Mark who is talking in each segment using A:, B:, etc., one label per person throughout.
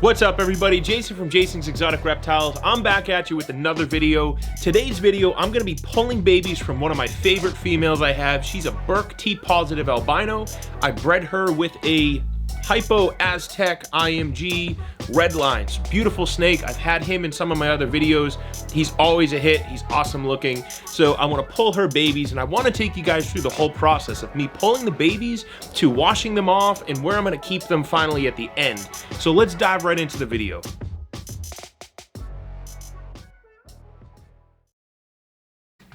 A: What's up everybody, Jason from Jason's Exotic Reptiles. I'm back at you with another video. Today's video, I'm gonna be pulling babies from one of my favorite females I have. She's a Burke T Albino. I bred her with a Hypo Aztec IMG red lines. Beautiful snake. I've had him in some of my other videos. He's always a hit. He's awesome looking. So I want to pull her babies, and I want to take you guys through the whole process of me pulling the babies to washing them off and where I'm going to keep them finally at the end. So let's dive right into the video.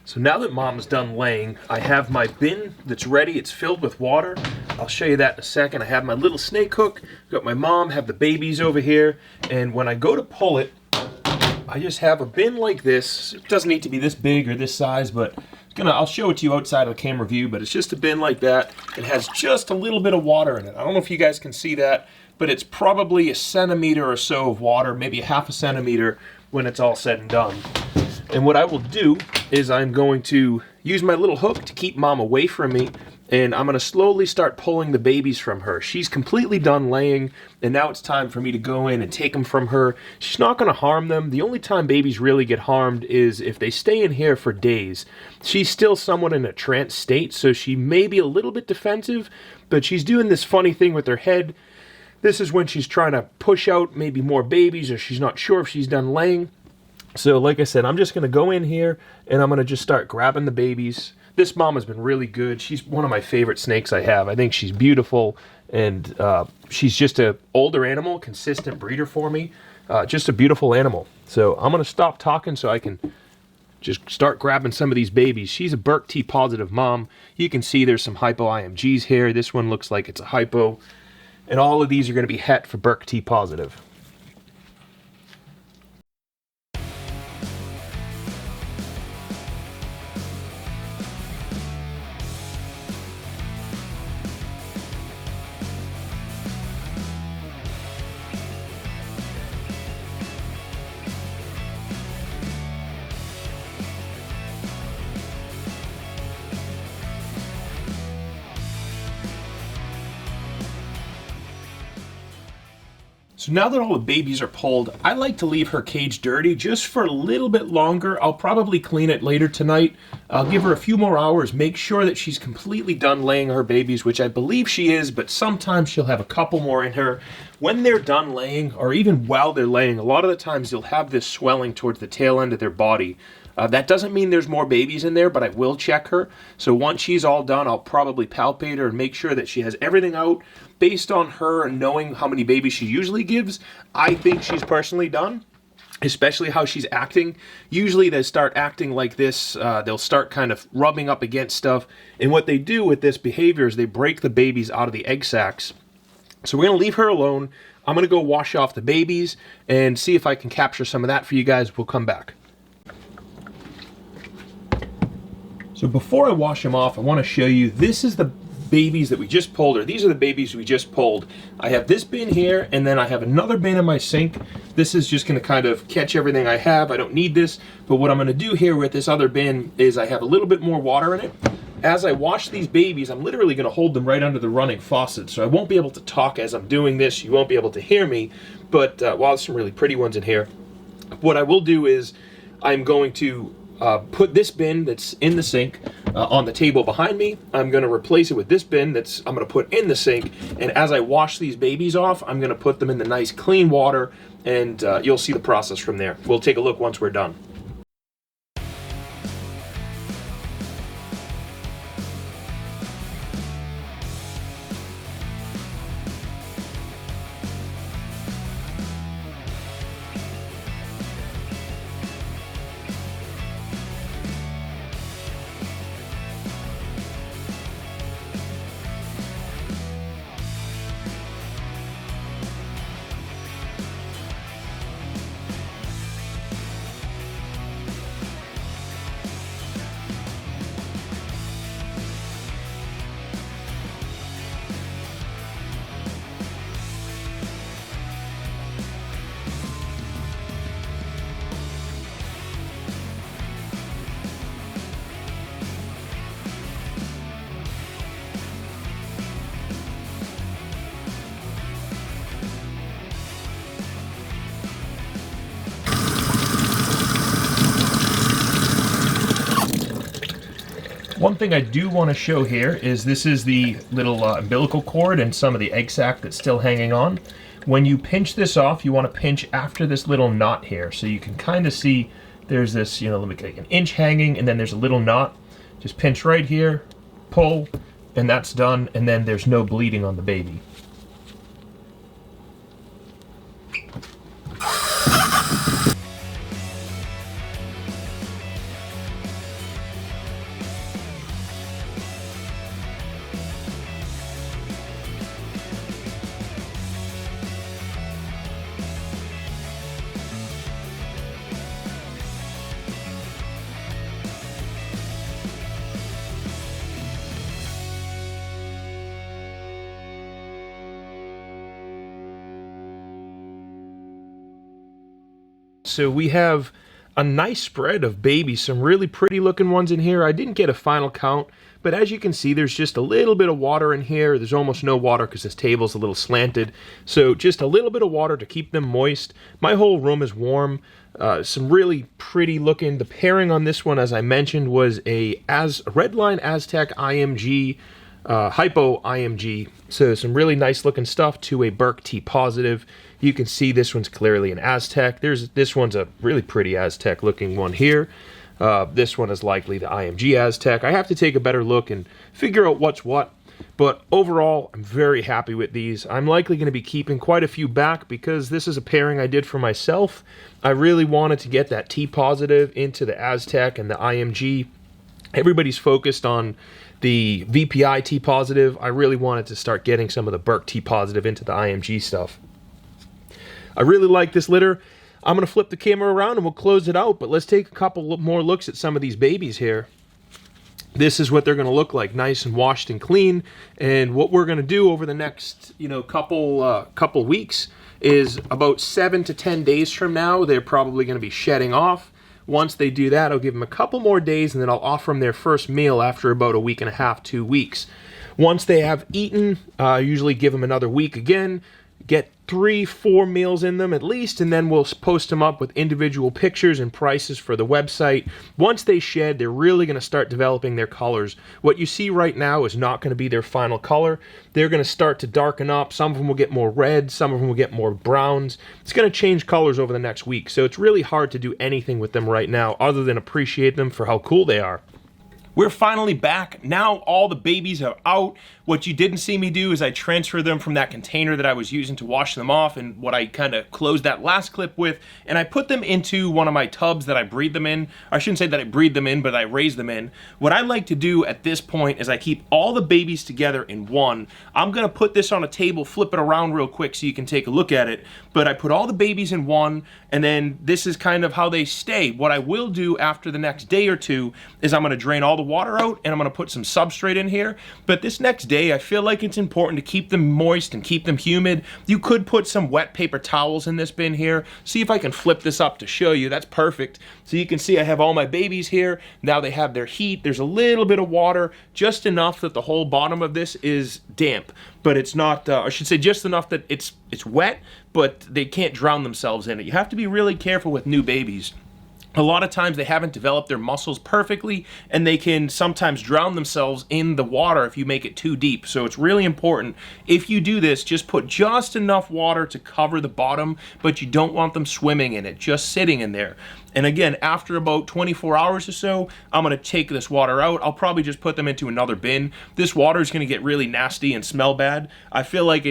A: So now that mom's done laying, I have my bin that's ready. It's filled with water. I'll show you that in a second. I have my little snake hook. Got my mom, have the babies over here. And when I go to pull it, I just have a bin like this. It doesn't need to be this big or this size, but I'll show it to you outside of the camera view, but it's just a bin like that. It has just a little bit of water in it. I don't know if you guys can see that, but it's probably a centimeter or so of water, maybe a half a centimeter when it's all said and done. And what I will do is I'm going to use my little hook to keep mom away from me, and I'm going to slowly start pulling the babies from her. She's completely done laying, and now it's time for me to go in and take them from her. She's not going to harm them. The only time babies really get harmed is if they stay in here for days. She's still somewhat in a trance state, so she may be a little bit defensive, but she's doing this funny thing with her head. This is when she's trying to push out maybe more babies, or she's not sure if she's done laying. So like I said, I'm just going to go in here and I'm going to just start grabbing the babies. This mom has been really good. She's one of my favorite snakes I have. I think she's beautiful, and she's just an older animal, consistent breeder for me. Just a beautiful animal. So I'm going to stop talking so I can just start grabbing some of these babies. She's a Burke T positive mom. You can see there's some Hypo IMGs here. This one looks like it's a Hypo. And all of these are going to be het for Burke T positive. So now that all the babies are pulled, I like to leave her cage dirty just for a little bit longer. I'll probably clean it later tonight. I'll give her a few more hours, make sure that she's completely done laying her babies, which I believe she is, but sometimes she'll have a couple more in her. When they're done laying, or even while they're laying, a lot of the times they'll have this swelling towards the tail end of their body. That doesn't mean there's more babies in there, but I will check her. So once she's all done, I'll probably palpate her and make sure that she has everything out. Based on her and knowing how many babies she usually gives, I think she's personally done, especially how she's acting. Usually they start acting like this. They'll start kind of rubbing up against stuff. And what they do with this behavior is they break the babies out of the egg sacs. So we're going to leave her alone. I'm going to go wash off the babies and see if I can capture some of that for you guys. We'll come back. So before I wash them off, I want to show you, this is the babies that we just pulled, or these are the babies we just pulled. I have this bin here, and then I have another bin in my sink. This is just going to kind of catch everything I have. I don't need this, but what I'm going to do here with this other bin is I have a little bit more water in it. As I wash these babies, I'm literally going to hold them right under the running faucet, so I won't be able to talk as I'm doing this. You won't be able to hear me, but wow, there's some really pretty ones in here. What I will do is I'm going to put this bin that's in the sink on the table behind me. I'm going to replace it with this bin I'm going to put in the sink, and as I wash these babies off, I'm going to put them in the nice clean water, and you'll see the process from there. We'll take a look once we're done. One thing I do want to show here is this is the little umbilical cord and some of the egg sac that's still hanging on. When you pinch this off, you want to pinch after this little knot here. So you can kind of see there's this, you know, like an inch hanging, and then there's a little knot. Just pinch right here, pull, and that's done, and then there's no bleeding on the baby. So we have a nice spread of babies, some really pretty looking ones in here. I didn't get a final count, but as you can see, there's just a little bit of water in here. There's almost no water because this table's a little slanted. So just a little bit of water to keep them moist. My whole room is warm. Some really pretty looking. The pairing on this one, as I mentioned, was a Redline Aztec IMG, Hypo IMG. So some really nice looking stuff to a Burke T positive. You can see this one's clearly an Aztec. This one's a really pretty Aztec looking one here. This one is likely the IMG Aztec. I have to take a better look and figure out what's what. But overall, I'm very happy with these. I'm likely going to be keeping quite a few back because this is a pairing I did for myself. I really wanted to get that T positive into the Aztec and the IMG. Everybody's focused on the VPI T positive. I really wanted to start getting some of the Burke T positive into the IMG stuff. I really like this litter. I'm going to flip the camera around and we'll close it out, but let's take a couple more looks at some of these babies here. This is what they're going to look like, nice and washed and clean. And what we're going to do over the next, couple weeks is about 7 to 10 days from now, they're probably going to be shedding off. Once they do that, I'll give them a couple more days and then I'll offer them their first meal after about a week and a half, 2 weeks. Once they have eaten, I usually give them another week again. Get 3-4 meals in them at least, and then we'll post them up with individual pictures and prices for the website. Once they shed, they're really going to start developing their colors. What you see right now is not going to be their final color. They're going to start to darken up. Some of them will get more red, some of them will get more browns. It's going to change colors over the next week, so it's really hard to do anything with them right now other than appreciate them for how cool they are. We're finally back. Now all the babies are out. What you didn't see me do is I transferred them from that container that I was using to wash them off and what I kind of closed that last clip with, and I put them into one of my tubs that I breed them in. I shouldn't say that I breed them in, but I raise them in. What I like to do at this point is I keep all the babies together in one. I'm going to put this on a table, flip it around real quick so you can take a look at it, but I put all the babies in one, and then this is kind of how they stay. What I will do after the next day or two is I'm going to drain all the water out and I'm going to put some substrate in here, but this next day I feel like it's important to keep them moist and keep them humid. You could put some wet paper towels in this bin here. See if I can flip this up to show you. That's perfect. So you can see I have all my babies here. Now they have their heat. There's a little bit of water, just enough that the whole bottom of this is damp, but it's not, I should say just enough that it's wet, but they can't drown themselves in it. You have to be really careful with new babies. A lot of times they haven't developed their muscles perfectly, and they can sometimes drown themselves in the water if you make it too deep. So it's really important, if you do this, just put just enough water to cover the bottom, but you don't want them swimming in it, just sitting in there. And again, after about 24 hours or so, I'm going to take this water out. I'll probably just put them into another bin. This water is going to get really nasty and smell bad. I feel like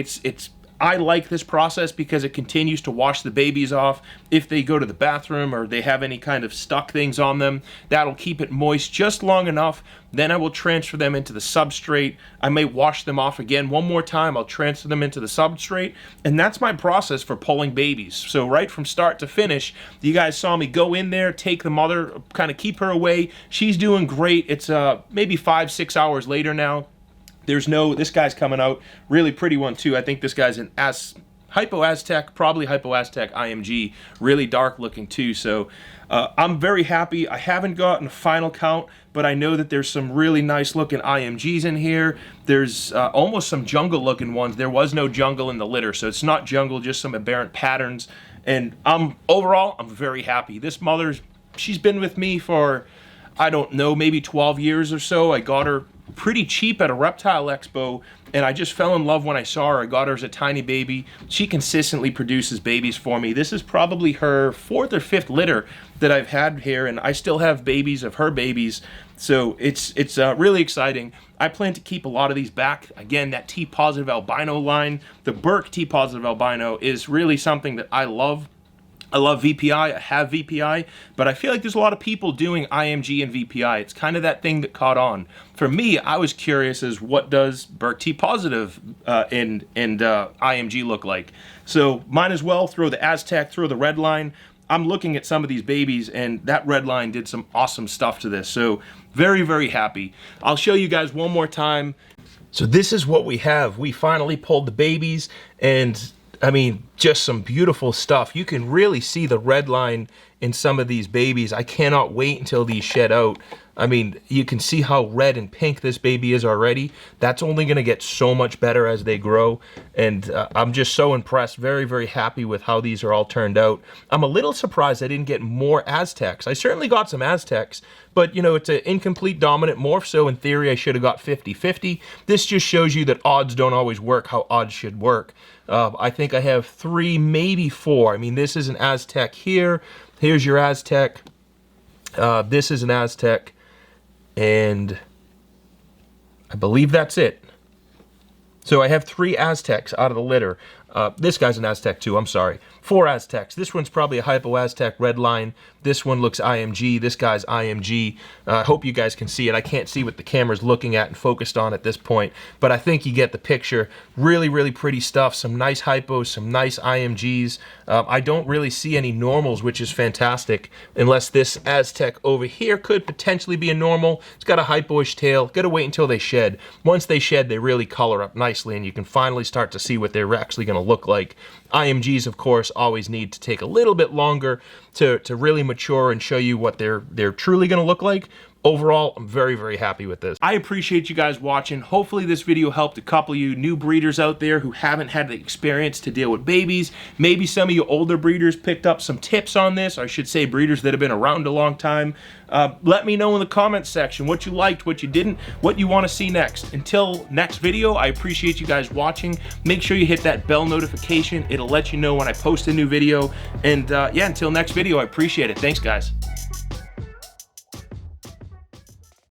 A: I like this process because it continues to wash the babies off. If they go to the bathroom or they have any kind of stuck things on them, that'll keep it moist just long enough. Then I will transfer them into the substrate. I may wash them off again one more time. I'll transfer them into the substrate. And that's my process for pulling babies. So right from start to finish, you guys saw me go in there, take the mother, kind of keep her away. She's doing great. It's maybe 5-6 hours later now. This guy's coming out, really pretty one too. I think this guy's an Hypo Aztec, probably Hypo Aztec IMG, really dark looking too. So I'm very happy. I haven't gotten a final count, but I know that there's some really nice looking IMGs in here. There's almost some jungle looking ones. There was no jungle in the litter, so it's not jungle, just some aberrant patterns. And overall, I'm very happy. This mother's, she's been with me for I don't know, maybe 12 years or so. I got her pretty cheap at a reptile expo, and I just fell in love when I saw her. I got her as a tiny baby. She consistently produces babies for me. This is probably her 4th or 5th litter that I've had here, and I still have babies of her babies, so it's really exciting. I plan to keep a lot of these back. Again, that T positive albino line, the Burke T positive albino, is really something that I love. I love VPI, I have VPI, but I feel like there's a lot of people doing IMG and VPI. It's kind of that thing that caught on. For me, I was curious as what does Burke T positive and IMG look like. So might as well throw the Aztec, throw the red line. I'm looking at some of these babies, and that red line did some awesome stuff to this. So very, very happy. I'll show you guys one more time. So this is what we have. We finally pulled the babies, and I mean, just some beautiful stuff. You can really see the red line in some of these babies. I cannot wait until these shed out. I mean, you can see how red and pink this baby is already. That's only going to get so much better as they grow. And I'm just so impressed. Very, very happy with how these are all turned out. I'm a little surprised I didn't get more Aztecs. I certainly got some Aztecs, but you know, it's an incomplete dominant morph, so in theory I should have got 50-50. This just shows you that odds don't always work how odds should work. I think I have 3, maybe 4. I mean, this is an Aztec here. Here's your Aztec. This is an Aztec. And I believe that's it. So I have 3 Aztecs out of the litter. This guy's an Aztec too, I'm sorry. 4 Aztecs. This one's probably a Hypo Aztec red line. This one looks IMG. This guy's IMG. I hope you guys can see it. I can't see what the camera's looking at and focused on at this point, but I think you get the picture. Really, really pretty stuff. Some nice Hypos, some nice IMGs. I don't really see any normals, which is fantastic, unless this Aztec over here could potentially be a normal. It's got a Hypo-ish tail. Gotta wait until they shed. Once they shed, they really color up nicely, and you can finally start to see what they're actually gonna look like. IMGs, of course, always need to take a little bit longer to really mature and show you what they're truly going to look like. Overall, I'm very, very happy with this. I appreciate you guys watching. Hopefully this video helped a couple of you new breeders out there who haven't had the experience to deal with babies. Maybe some of you older breeders picked up some tips on this. I should say breeders that have been around a long time. Let me know in the comments section what you liked, what you didn't, what you want to see next. Until next video, I appreciate you guys watching. Make sure you hit that bell notification. It'll let you know when I post a new video. And yeah, until next video, I appreciate it. Thanks, guys.